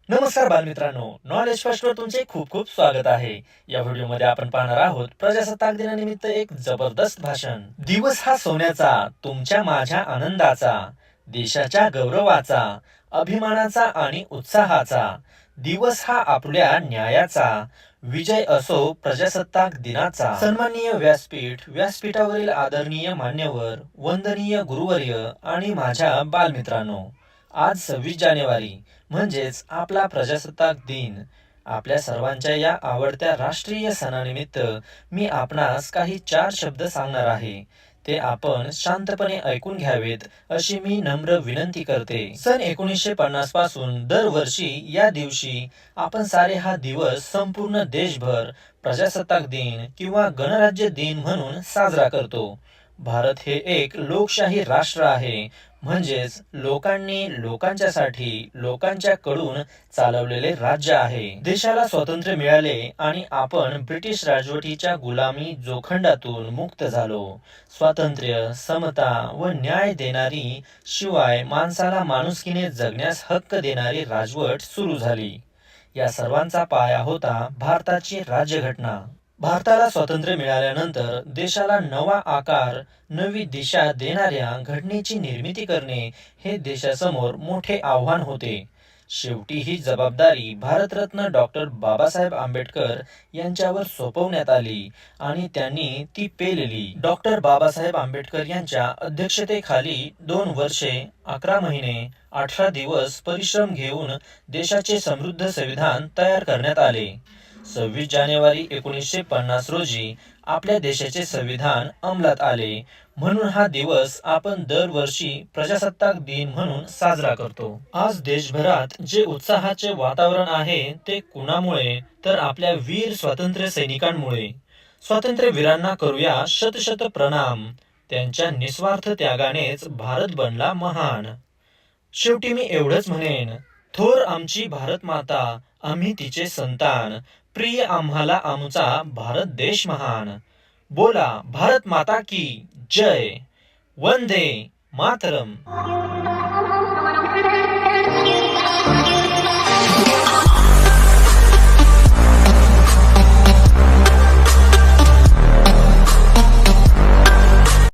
नमस्कार बालमित्रांनो, knowledge first वर तुमचे खूप खूप स्वागत आहे। या व्हिडिओमध्ये आपण पाहणार आहोत प्रजासत्ताक दिनानिमित्त एक जबरदस्त भाषण। दिवस हा सोन्याचा, तुमच्या माझ्या आनंदाचा, देशाच्या गौरवाचा, अभिमानाचा आणि उत्साहाचा। दिवस हा आपल्या न्यायाचा, विजय असो प्रजासत्ताक दिनाचा। सन्माननीय व्यासपीठ, व्यासपीठावरील आदरणीय मान्यवर, वंदनीय गुरुवर्य आणि माझ्या बालमित्रांनो, आज 26 जानेवारी म्हणजेच आपला प्रजासत्ताक दिन। आपल्या सर्वांच्या या आवडत्या राष्ट्रीय सणानिमित्त मी आपणास काही 4 शब्द सांगणार आहे, ते आपण शांतपणे ऐकून घ्यावेत अशी मी नम्र विनंती करते। सन 1950 पासून दरवर्षी या दिवशी आपण सारे हा दिवस संपूर्ण देशभर प्रजासत्ताक दिन किंवा गणराज्य दिन म्हणून साजरा करतो। भारत हे एक लोकशाही राष्ट्र आहे, म्हणजेच लोकांनी लोकांच्यासाठी लोकांच्याकडून चालवलेले राज्य आहे। देशाला स्वातंत्र्य मिळाले आणि आपण ब्रिटिश राजवटीच्या गुलामी जोखंडातून मुक्त झालो। स्वातंत्र्य, समता व न्याय देणारी, शिवाय माणसाला माणुसकीने जगण्यास हक्क देणारी राजवट सुरू झाली। या सर्वांचा पाया होता भारताची राज्यघटना। भारताला स्वातंत्र्य मिळाल्यानंतर देशाला नवा आकार, नवी दिशा देणाऱ्या घटनेची निर्मिती करणे हे देशासमोर मोठे आव्हान होते। शेवटी ही जबाबदारी भारतरत्न डॉक्टर बाबासाहेब आंबेडकर यांच्यावर सोपवण्यात आली आणि त्यांनी ती पेलली। डॉक्टर बाबासाहेब आंबेडकर यांच्या अध्यक्षतेखाली 2 वर्षे 11 महिने 18 दिवस परिश्रम घेऊन देशाचे समृद्ध संविधान तयार करण्यात आले। 26 जानेवारी 1950 रोजी आपल्या देशाचे संविधान अंमलात आले, म्हणून हा दिवस आपण दरवर्षी प्रजासत्ताक दिन म्हणून साजरा करतो। आज देशभरात जे उत्साहाचे वातावरण आहे ते कुणामुळे, तर आपल्या वीर स्वातंत्र्य सैनिकांमुळे। स्वातंत्र्यवीरांना करूया शत शत प्रणाम, त्यांच्या निस्वार्थ त्यागानेच भारत बनला महान। शेवटी मी एवढंच म्हणेन, थोर आमची भारत माता, आम्ही तिचे संतान, प्रिय आम्हाला आमचा भारत देश महान। बोला भारत माता की जय, वंदे मातरम।